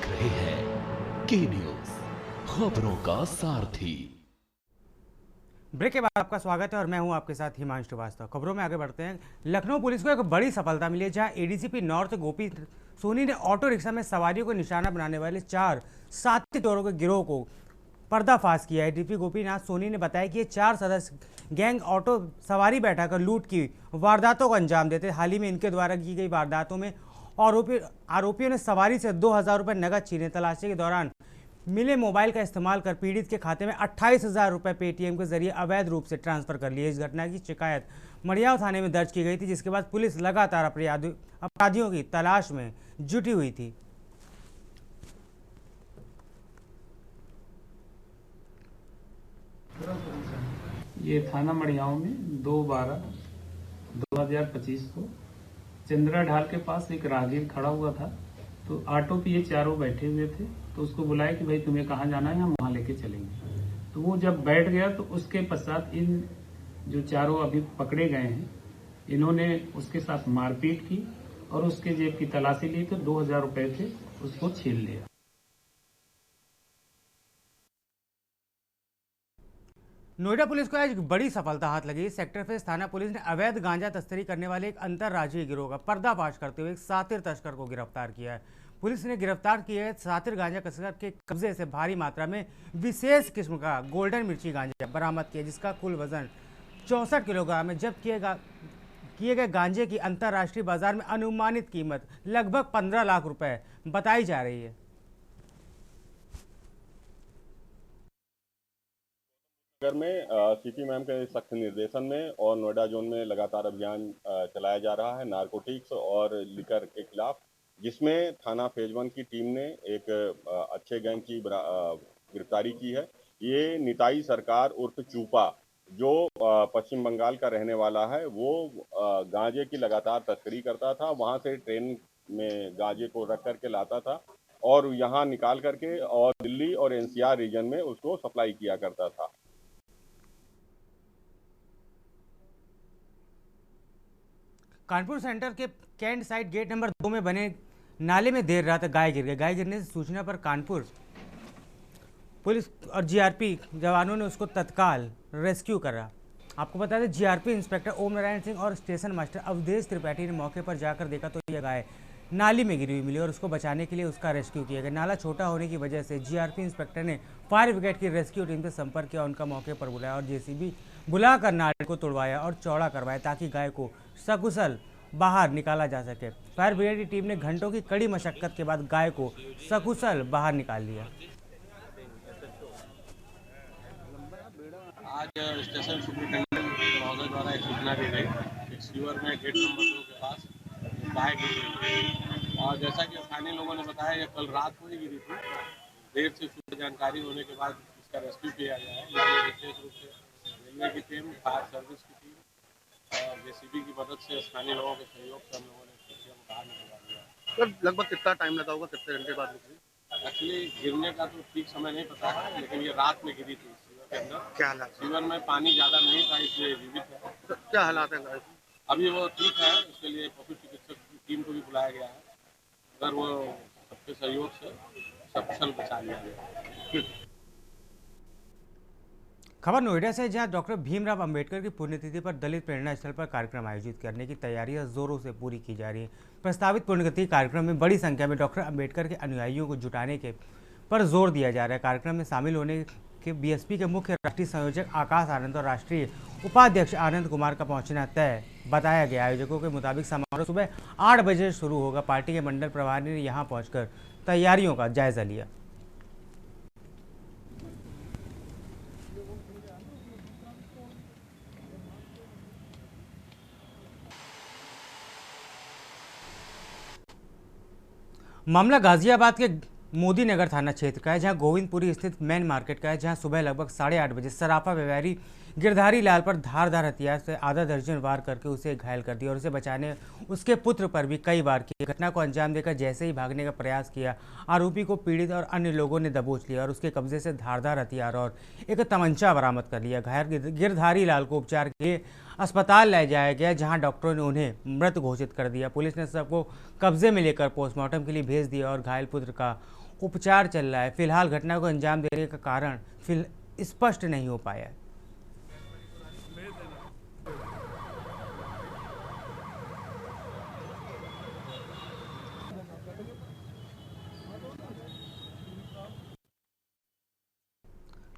देख रहे हैं के न्यूज, खबरों का सारथी। ब्रेक के बाद आपका स्वागत है और मैं हूं आपके साथ हिमांशु श्रीवास्तव। खबरों में आगे बढ़ते हैं। लखनऊ पुलिस को एक बड़ी सफलता मिली है, जहां एडीसीपी नॉर्थ गोपी सोनी ने ऑटो रिक्शा में सवारियों को निशाना बनाने वाले 4 साथी चोरों के गिरोह को पर्दाफाश किया है। डीपी गोपीनाथ सोनी ने बताया कि ये 4 सदस्य गैंग ऑटो सवारी बैठाकर लूट की वारदातों को अंजाम देते। हाल ही में इनके द्वारा की गई वारदातों में आरोपियों ने सवारी से 2000 रुपये नकद छीने। तलाशी के दौरान मिले मोबाइल का इस्तेमाल कर पीड़ित के खाते में 28,000 रुपये पेटीएम के जरिए अवैध रूप से ट्रांसफर कर लिए। इस घटना की शिकायत मड़ियाव थाने में दर्ज की गई थी, जिसके बाद पुलिस लगातार अपराधियों की तलाश में जुटी हुई थी। ये थाना मड़ियाव में 2/12/2025 को चंद्रा ढाल के पास एक राहगीर खड़ा हुआ था, तो ऑटो पे ये चारों बैठे हुए थे, तो उसको बुलाया कि भाई तुम्हें कहाँ जाना है, हम वहाँ लेके चलेंगे। तो वो जब बैठ गया तो उसके पश्चात इन जो चारों अभी पकड़े गए हैं, इन्होंने उसके साथ मारपीट की और उसके जेब की तलाशी ली, तो 2000 रुपये थे उसको छीन लिया। नोएडा पुलिस को आज एक बड़ी सफलता हाथ लगी। सेक्टर फेस थाना पुलिस ने अवैध गांजा तस्करी करने वाले एक अंतर्राज्यीय गिरोह का पर्दाफाश करते हुए एक सातिर तस्कर को गिरफ्तार किया है। पुलिस ने गिरफ्तार किए सातिर गांजा तस्कर के कब्जे से भारी मात्रा में विशेष किस्म का गोल्डन मिर्ची गांजा बरामद किया, जिसका कुल वजन 64 किलोग्राम है। जब्त किए गए गांजे की अंतर्राष्ट्रीय बाजार में अनुमानित कीमत लगभग 15 लाख रुपए बताई जा रही है। नगर में सीपी मैम के सख्त निर्देशन में और नोएडा जोन में लगातार अभियान चलाया जा रहा है नारकोटिक्स और लिकर के खिलाफ, जिसमें थाना फेज 1 की टीम ने एक अच्छे गैंग की गिरफ्तारी की है। ये निताई सरकार उर्फ चूपा, जो पश्चिम बंगाल का रहने वाला है, वो गांजे की लगातार तस्करी करता था। वहां से ट्रेन में गांजे को रख करके लाता था और यहाँ निकाल करके और दिल्ली और एनसीआर रीजन में उसको सप्लाई किया करता था। कानपुर सेंटर के कैंट साइड गेट नंबर 2 में बने नाले में देर रात गाय गिर गई। गाय गिरने से सूचना पर कानपुर पुलिस और जीआरपी जवानों ने उसको तत्काल रेस्क्यू करा। आपको बता दें, जीआरपी इंस्पेक्टर ओम नारायण सिंह और स्टेशन मास्टर अवधेश त्रिपाठी ने मौके पर जाकर देखा तो यह गाय नाली में गिरी हुई मिली और उसको बचाने के लिए उसका रेस्क्यू किया गया। नाला छोटा होने की वजह से जीआरपी इंस्पेक्टर ने फायर ब्रिगेड की रेस्क्यू टीम से संपर्क किया, उनका मौके पर बुलाया और जेसीबी बुलाकर नाले को तोड़वाया और चौड़ा करवाया, ताकि गाय को सकुशल बाहर निकाला जा सके। फायर ब्रिगेड की टीम ने घंटों की कड़ी मशक्कत के बाद गाय को सकुशल बाहर निकाल लिया। आज स्टेशन सुपरिटेंडेंट महोदय द्वारा एक सूचना दी गई, सीवर में गेट नंबर 2 के पास गाय गिरी थी और जैसा कि स्थानीय लोगों ने बताया, ये कल रात को ही गिरी थी। देर से सूत्र जानकारी होने के बाद इसका रेस्क्यू किया गया है। इसमें विशेष रूप से रेलवे की टीम, फायर सर्विस की टीम और जेसीबी की मदद से स्थानीय लोगों के सहयोग से हम लोगों ने इस प्रक्रिया को बाहर निकलवा दिया। सर लगभग कितना टाइम लगा होगा, कितने घंटे बाद निकली? एक्चुअली गिरने का तो ठीक समय नहीं पता है, लेकिन ये रात में गिरी थी सीवर के अंदर। क्या हालात? सीवर में पानी ज़्यादा नहीं था, इसलिए जीवित है। तो क्या हालात है गाय? अभी वो ठीक है, उसके लिए पशु चिकित्सक की टीम को भी बुलाया गया है। अगर वो सबके सहयोग से सकुशल बचा लिया गया। खबर नोएडा से, जहां डॉक्टर भीमराव अंबेडकर की पुण्यतिथि पर दलित प्रेरणा स्थल पर कार्यक्रम आयोजित करने की तैयारियां जोरों से पूरी की जा रही है। प्रस्तावित पुण्यतिथि कार्यक्रम में बड़ी संख्या में डॉक्टर अंबेडकर के अनुयायियों को जुटाने के पर जोर दिया जा रहा है। कार्यक्रम में शामिल होने के बीएसपी के मुख्य राष्ट्रीय संयोजक आकाश आनंद और राष्ट्रीय उपाध्यक्ष आनंद कुमार का पहुंचना तय बताया गया। आयोजकों के मुताबिक समारोह सुबह 8 बजे शुरू होगा। पार्टी के मंडल प्रभारी ने यहां पहुंचकर तैयारियों का जायजा लिया। मामला गाजियाबाद के मोदी नगर थाना क्षेत्र का है, जहां गोविंदपुरी स्थित मेन मार्केट का है, जहां सुबह लगभग 8:30 बजे सराफा व्यापारी गिरधारी लाल पर धारदार हथियार से आधा दर्जन वार करके उसे घायल कर दिया और उसे बचाने उसके पुत्र पर भी कई बार किए। घटना को अंजाम देकर जैसे ही भागने का प्रयास किया, आरोपी को पीड़ित और अन्य लोगों ने दबोच लिया और उसके कब्जे से धारदार हथियार और एक तमंचा बरामद कर लिया। घायल गिरधारी लाल को उपचार के लिए अस्पताल ले जाया गया, जहां डॉक्टरों ने उन्हें मृत घोषित कर दिया। पुलिस ने सबको कब्जे में लेकर पोस्टमार्टम के लिए भेज दिया और घायल पुत्र का उपचार चल रहा है। फिलहाल घटना को अंजाम देने का कारण स्पष्ट नहीं हो पाया है।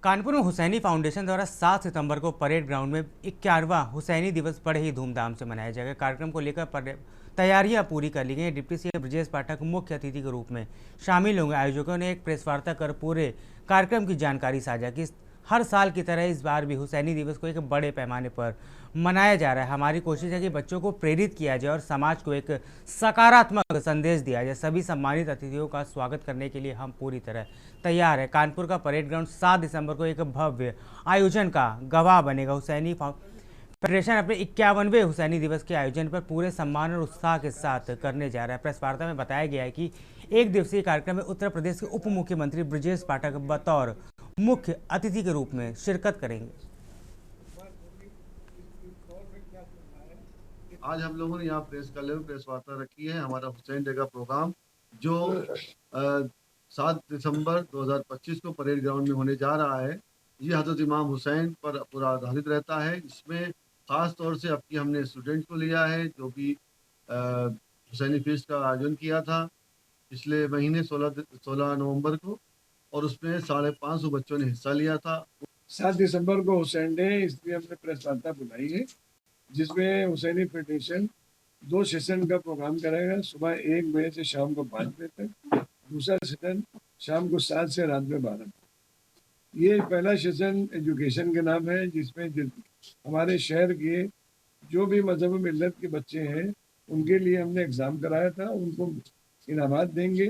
कानपुर में हुसैनी फाउंडेशन द्वारा 7 सितंबर को परेड ग्राउंड में 51वां हुसैनी दिवस बड़े ही धूमधाम से मनाया जाएगा। कार्यक्रम को लेकर तैयारियां पूरी कर ली गई हैं। डिप्टी सीएम ब्रजेश पाठक मुख्य अतिथि के रूप में शामिल होंगे। आयोजकों ने एक प्रेस वार्ता कर पूरे कार्यक्रम की जानकारी साझा की। हर साल की तरह इस बार भी हुसैनी दिवस को एक बड़े पैमाने पर मनाया जा रहा है। हमारी कोशिश है कि बच्चों को प्रेरित किया जाए और समाज को एक सकारात्मक संदेश दिया जाए। सभी सम्मानित अतिथियों का स्वागत करने के लिए हम पूरी तरह तैयार है। कानपुर का परेड ग्राउंड 7 दिसंबर को एक भव्य आयोजन का गवाह बनेगा। हुसैनी फेडरेशन अपने 51वें हुसैनी दिवस के आयोजन पर पूरे सम्मान और उत्साह के साथ करने जा रहा है। प्रेस वार्ता में बताया गया है कि एक दिवसीय कार्यक्रम में उत्तर प्रदेश के उप मुख्यमंत्री ब्रजेश पाठक बतौर मुख्य अतिथि के रूप में शिरकत करेंगे। आज हम लोगों ने यहाँ प्रेस वार्ता रखी है। हमारा हुसैन डे का प्रोग्राम जो 7 दिसंबर 2025 को परेड ग्राउंड में होने जा रहा है, ये हजरत इमाम हुसैन पर पूरा आधारित रहता है। इसमें खास तौर से अब की हमने स्टूडेंट को लिया है जो कि हुसैनी फीस्ट का आयोजन किया था पिछले महीने 16 नवंबर को, और उसमें 550 बच्चों ने हिस्सा लिया था। 7 दिसंबर को हुसैन डे, इसलिए हमने प्रेस वार्ता बुलाई है जिसमें हुसैनी फेडरेशन 2 सेशन का प्रोग्राम करेगा। सुबह 1 बजे से शाम को 5 बजे तक, दूसरा सेशन शाम को 7 से रात में 12 तक। ये पहला सेशन एजुकेशन के नाम है जिसमें हमारे शहर के जो भी मजहब मिल्लत के बच्चे हैं उनके लिए हमने एग्ज़ाम कराया था, उनको इनामात देंगे।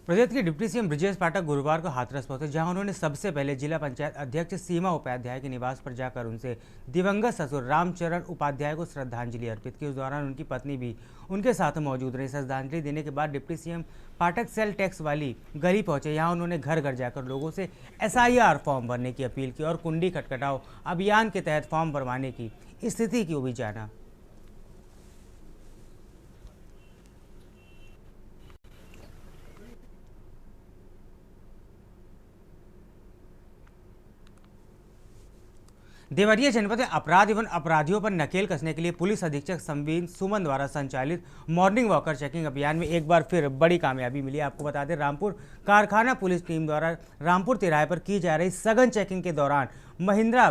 प्रदेश के डिप्टी सीएम ब्रजेश पाठक गुरुवार को हाथरस पहुंचे, जहां उन्होंने सबसे पहले जिला पंचायत अध्यक्ष सीमा उपाध्याय के निवास पर जाकर उनसे दिवंगत ससुर रामचरण उपाध्याय को श्रद्धांजलि अर्पित की। उस दौरान उनकी पत्नी भी उनके साथ मौजूद रही। श्रद्धांजलि देने के बाद डिप्टी सीएम पाठक सेल टैक्स वाली गली पहुंचे। यहाँ उन्होंने घर घर जाकर लोगों से SIR फॉर्म भरने की अपील की और कुंडी खटखटाओ अभियान के तहत फॉर्म भरवाने की स्थिति को भी जाना। देवरिया जनपद में अपराध एवं अपराधियों पर नकेल कसने के लिए पुलिस अधीक्षक संवीन सुमन द्वारा संचालित मॉर्निंग वॉकर चेकिंग अभियान में एक बार फिर बड़ी कामयाबी मिली। आपको बता दें, रामपुर कारखाना पुलिस टीम द्वारा रामपुर तिराहे पर की जा रही सघन चेकिंग के दौरान महिंद्रा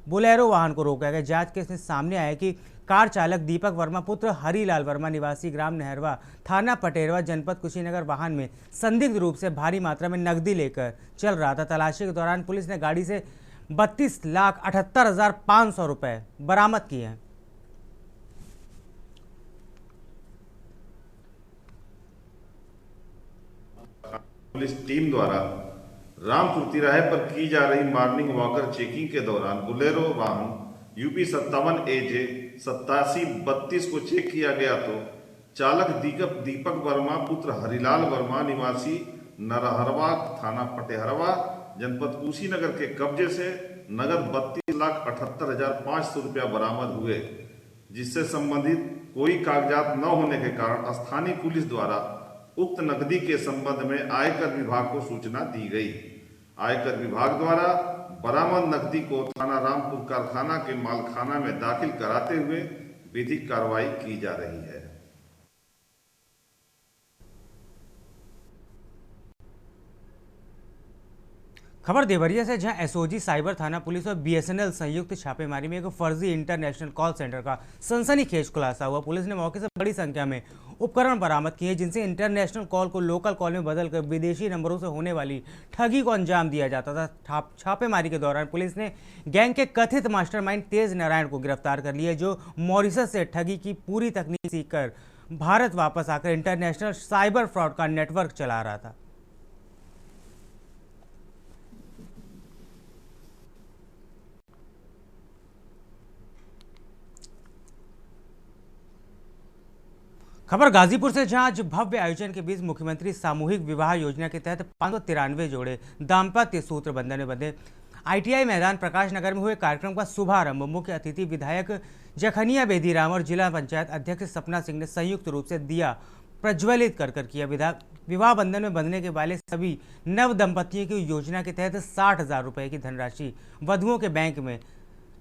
बोलेरो वाहन को रोका गया। जांच के इसमें सामने आया कि कार चालक दीपक वर्मा पुत्र हरिलाल वर्मा निवासी ग्राम नहरवा थाना पटेरवा जनपद कुशीनगर वाहन में संदिग्ध रूप से भारी मात्रा में नकदी लेकर चल रहा था। तलाशी के दौरान पुलिस ने गाड़ी से 32,78,500 रुपए बरामद किए हैं। पुलिस टीम द्वारा रामपुर तिराहे पर की जा रही मॉर्निंग वॉकर चेकिंग के दौरान बोलेरो वाहन UP 57 AJ 8732 को चेक किया गया तो चालक दीपक वर्मा पुत्र हरिलाल वर्मा निवासी नरहरवा थाना पटेहरवा जनपद कुशीनगर के कब्जे से नगद 32,78,500 रुपया बरामद हुए, जिससे संबंधित कोई कागजात न होने के कारण स्थानीय पुलिस द्वारा उक्त नकदी के संबंध में आयकर विभाग को सूचना दी गई। आयकर विभाग द्वारा बरामद नकदी को थाना रामपुर कारखाना के मालखाना में दाखिल कराते हुए विधिक कार्रवाई की जा रही है। खबर देवरिया से, जहां SOG साइबर थाना पुलिस और BSNL संयुक्त छापेमारी में एक फर्जी इंटरनेशनल कॉल सेंटर का सनसनीखेज खुलासा हुआ। पुलिस ने मौके से बड़ी संख्या में उपकरण बरामद किए जिनसे इंटरनेशनल कॉल को लोकल कॉल में बदलकर विदेशी नंबरों से होने वाली ठगी को अंजाम दिया जाता था। छापेमारी के दौरान पुलिस ने गैंग के कथित मास्टरमाइंड तेज नारायण को गिरफ्तार कर लिया, जो मॉरिशस से ठगी की पूरी तकनीक सीखकर भारत वापस आकर इंटरनेशनल साइबर फ्रॉड का नेटवर्क चला रहा था। खबर गाजीपुर से, जहां आज भव्य आयोजन के बीच मुख्यमंत्री सामूहिक विवाह योजना के तहत 593 जोड़े दाम्पत्य सूत्र बंधन में बंधे। ITI मैदान प्रकाश नगर में हुए कार्यक्रम का शुभारंभ मुख्य अतिथि विधायक जखनिया बेदीराम और जिला पंचायत अध्यक्ष सपना सिंह ने संयुक्त रूप से दिया प्रज्वलित कर किया। विवाह बंधन में बंधने के वाले सभी नव दंपतियों की योजना के तहत 60,000 रुपये की धनराशि वधुओं के बैंक में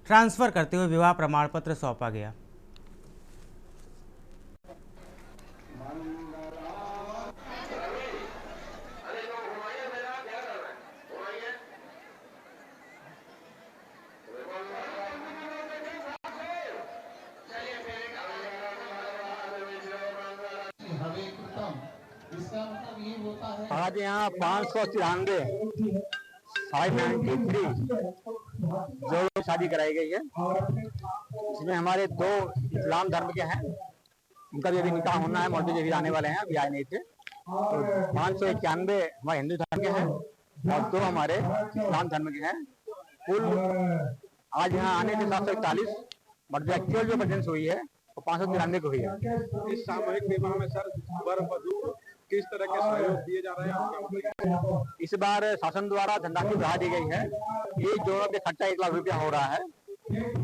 ट्रांसफर करते हुए विवाह प्रमाण पत्र सौंपा गया। आज यहाँ 593 जो शादी कराई गई है, इसमें हमारे 2 इस्लाम धर्म के हैं, उनका भी अभी निकाह होना है। मौलवी जी आने वाले हैं, अभी आए नहीं थे। तो 591 हमारे हिंदू धर्म के हैं और 2 हमारे इस्लाम धर्म के हैं। कुल आज यहाँ आने के 741, बट एक्चुअल जो प्रेजेंस हुई है वो 593 को हुई है। इस सामूहिक विवाह में सर वर वधू किस तरह के सहयोग दिए जा रहे हैं? इस बार शासन द्वारा धनराशि बढ़ा दी गई है। एक जोड़ों के खर्चा 1 लाख रुपया हो रहा है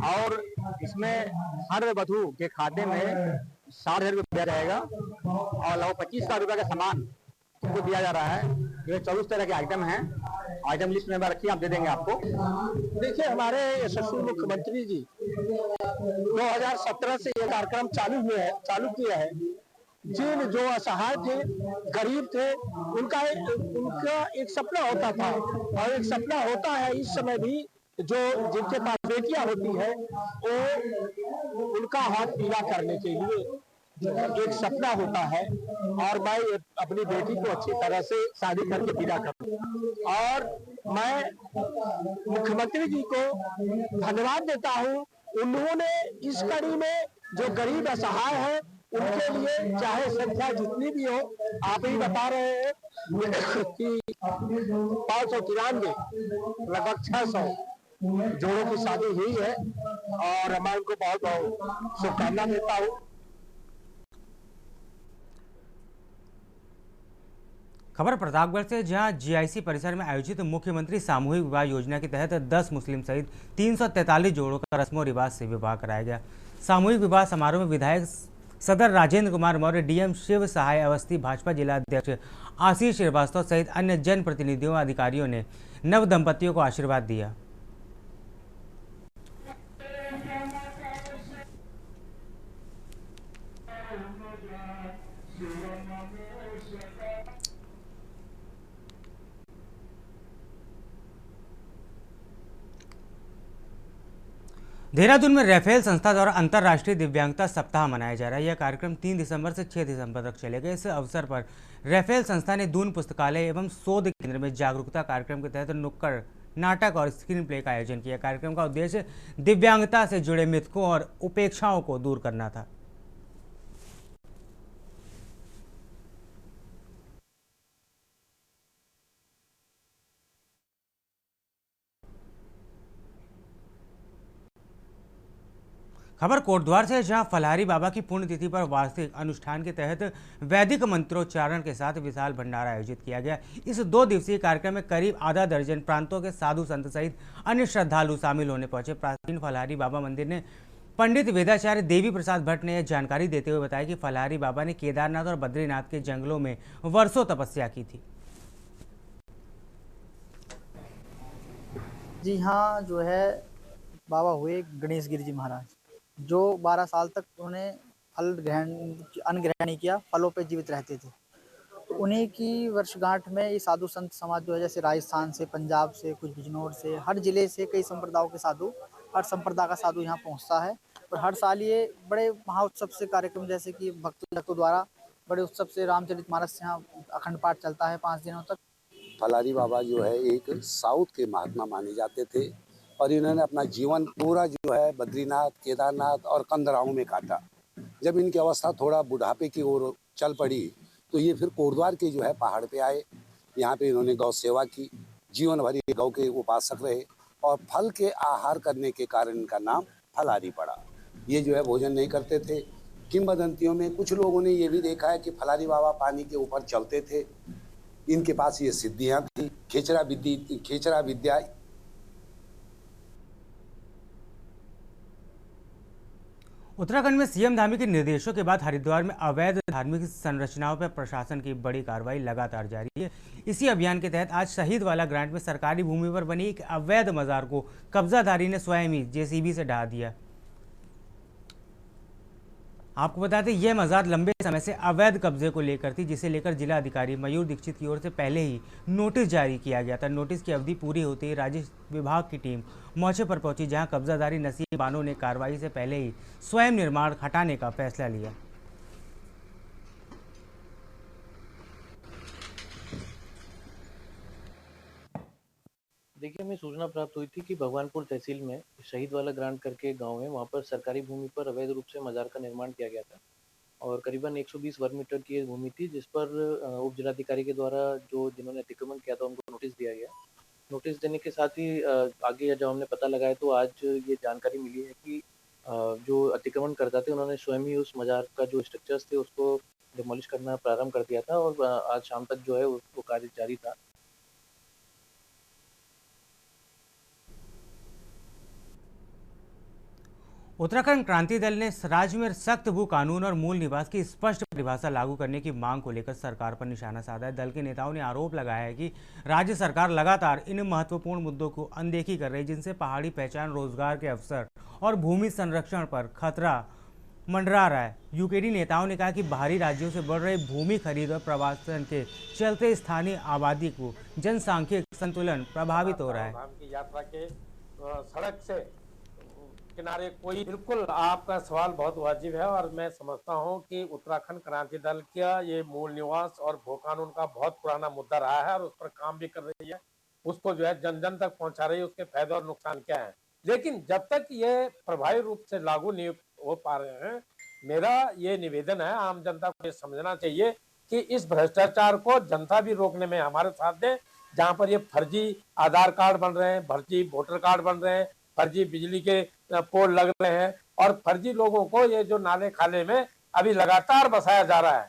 और इसमें हर वधू के खाते में 60,000 रुपया दिया जाएगा और लगभग 25 लाख रुपया का सामान उनको दिया जा रहा है। ये 24 तरह के आइटम हैं। आइटम लिस्ट में रखिए, आप दे देंगे आपको। देखिए, हमारे यशस्वी मुख्यमंत्री जी 2017 से ये कार्यक्रम चालू किया है। जिन जो असहाय थे, गरीब थे, उनका एक सपना होता था और एक सपना होता है इस समय भी, जो जिनके पास बेटियां होती है वो उनका हाथ पीला करने के लिए एक सपना होता है और मैं अपनी बेटी को अच्छी तरह से शादी करके पीला करूं। और मैं मुख्यमंत्री जी को धन्यवाद देता हूं। उन्होंने इस कड़ी में जो गरीब असहाय है उनके लिए, चाहे संख्या जितनी भी हो, आप ही बता रहे हैं कि 593 लगभग 600 जोड़ों की शादी हुई है और मैं उनको बहुत बहुत शुभकामना देता हूँ। खबर प्रतापगढ़ से, जहां जीआईसी परिसर में आयोजित मुख्यमंत्री सामूहिक विवाह योजना के तहत 10 मुस्लिम सहित 343 जोड़ों का रस्मों रिवाज से विवाह कराया गया। सामूहिक विवाह समारोह में विधायक सदर राजेंद्र कुमार मौर्य, डीएम शिव सहाय अवस्थी, भाजपा जिला अध्यक्ष आशीष श्रीवास्तव सहित अन्य जनप्रतिनिधियों और अधिकारियों ने नव दंपतियों को आशीर्वाद दिया। देहरादून में राफेल संस्था द्वारा अंतर्राष्ट्रीय दिव्यांगता सप्ताह मनाया जा रहा है। यह कार्यक्रम 3 दिसंबर से 6 दिसंबर तक चलेगा। इस अवसर पर राफेल संस्था ने दून पुस्तकालय एवं शोध केंद्र में जागरूकता कार्यक्रम के तहत नुक्कड़ नाटक और स्क्रीन प्ले का आयोजन किया। कार्यक्रम का उद्देश्य दिव्यांगता से जुड़े मिथकों और उपेक्षाओं को दूर करना था। खबर कोटद्वार से, जहां फलाहारी बाबा की पुण्यतिथि पर वार्षिक अनुष्ठान के तहत वैदिक मंत्रोच्चारण के साथ विशाल भंडारा आयोजित किया गया। इस 2 दिवसीय कार्यक्रम में करीब आधा दर्जन प्रांतों के साधु संत सहित अन्य श्रद्धालु शामिल होने पहुंचे। प्राचीन फलाहारी बाबा मंदिर ने पंडित वेदाचार्य देवी प्रसाद भट्ट ने यह जानकारी देते हुए बताया कि फलाहारी बाबा ने केदारनाथ और बद्रीनाथ के जंगलों में वर्षों तपस्या की थी। जी हाँ, जो है बाबा हुए गणेश गिरी जी महाराज, जो 12 साल तक उन्होंने अन्न ग्रहण नहीं किया, फलों पे जीवित रहते थे। तो उन्हीं की वर्षगांठ में ये साधु संत समाज जो है, जैसे राजस्थान से, पंजाब से, कुछ बिजनौर से, हर जिले से कई संप्रदायों के साधु, हर संप्रदाय का साधु यहाँ पहुँचता है। और हर साल ये बड़े महाउत्सव से कार्यक्रम, जैसे कि भक्तों द्वारा बड़े उत्सव से रामचरितमानस यहाँ अखंड पाठ चलता है 5 दिनों तक। फलाहारी बाबा जो है एक साउथ के महात्मा माने जाते थे और इन्होंने अपना जीवन पूरा जो है बद्रीनाथ, केदारनाथ और कंदराओं में काटा। जब इनकी अवस्था थोड़ा बुढ़ापे की ओर चल पड़ी तो ये फिर कोटद्वार के जो है पहाड़ पे आए। यहाँ पे इन्होंने गौ सेवा की, जीवन भर ये गौ के उपासक रहे और फल के आहार करने के कारण इनका नाम फलाहारी पड़ा। ये जो है भोजन नहीं करते थे। किंवदंतियों में कुछ लोगों ने ये भी देखा है कि फलाहारी बाबा पानी के ऊपर चलते थे। इनके पास ये सिद्धियाँ थी, खेचरा विद्या। उत्तराखंड में सीएम धामी के निर्देशों के बाद हरिद्वार में अवैध धार्मिक संरचनाओं पर प्रशासन की बड़ी कार्रवाई लगातार जारी है। इसी अभियान के तहत आज शहीद वाला ग्रांट में सरकारी भूमि पर बनी एक अवैध मजार को कब्जाधारी ने स्वयं ही जेसीबी से ढहा दिया। आपको बता दें यह मजार लंबे समय से अवैध कब्जे को लेकर थी, जिसे लेकर जिला अधिकारी मयूर दीक्षित की ओर से पहले ही नोटिस जारी किया गया था। नोटिस की अवधि पूरी होते ही राजस्व विभाग की टीम मौके पर पहुंची, जहां कब्जाधारी नसीब बानो ने कार्रवाई से पहले ही स्वयं निर्माण हटाने का फैसला लिया। देखिए, हमें सूचना प्राप्त हुई थी कि भगवानपुर तहसील में शहीद वाला ग्रांट करके गांव है, वहां पर सरकारी भूमि पर अवैध रूप से मजार का निर्माण किया गया था और करीबन 120 वर्ग मीटर की भूमि थी, जिस पर उप जिलाधिकारी के द्वारा जिन्होंने अतिक्रमण किया था उनको नोटिस दिया गया। नोटिस देने के साथ ही आगे जब हमने पता लगाया तो आज ये जानकारी मिली है कि जो अतिक्रमण करता थे उन्होंने स्वयं ही उस मजार का जो स्ट्रक्चर्स थे उसको डिमोलिश करना प्रारंभ कर दिया था और आज शाम तक जो है उसको कार्य जारी था। उत्तराखंड क्रांति दल ने राज्य में सख्त भू कानून और मूल निवास की स्पष्ट परिभाषा लागू करने की मांग को लेकर सरकार पर निशाना साधा है। दल के नेताओं ने आरोप लगाया है कि राज्य सरकार लगातार इन महत्वपूर्ण मुद्दों को अनदेखी कर रही है, जिनसे पहाड़ी पहचान, रोजगार के अवसर और भूमि संरक्षण पर खतरा मंडरा रहा है। यूकेडी नेताओं ने कहा कि बाहरी राज्यों से बढ़ रहे भूमि खरीद और प्रवासन के चलते स्थानीय आबादी को जनसांख्यिक संतुलन प्रभावित हो रहा है। की यात्रा के सड़क से किनारे कोई, बिल्कुल आपका सवाल बहुत वाजिब है और मैं समझता हूं कि उत्तराखंड क्रांति दल का ये मूल निवास और भू कानून का बहुत पुराना मुद्दा रहा है और उस पर काम भी कर रही है, उसको जो है जन जन तक पहुंचा रही है, उसके फायदे और नुकसान क्या है। लेकिन जब तक ये प्रभावी रूप से लागू नहीं हो पा रहे हैं, मेरा ये निवेदन है आम जनता को ये समझना चाहिए कि इस भ्रष्टाचार को जनता भी रोकने में हमारे साथ दे। जहाँ पर ये फर्जी आधार कार्ड बन रहे हैं, फर्जी वोटर कार्ड बन रहे हैं, फर्जी बिजली के पोल लग रहे हैं और फर्जी लोगों को ये जो नाले खाले में अभी लगातार बसाया जा रहा है,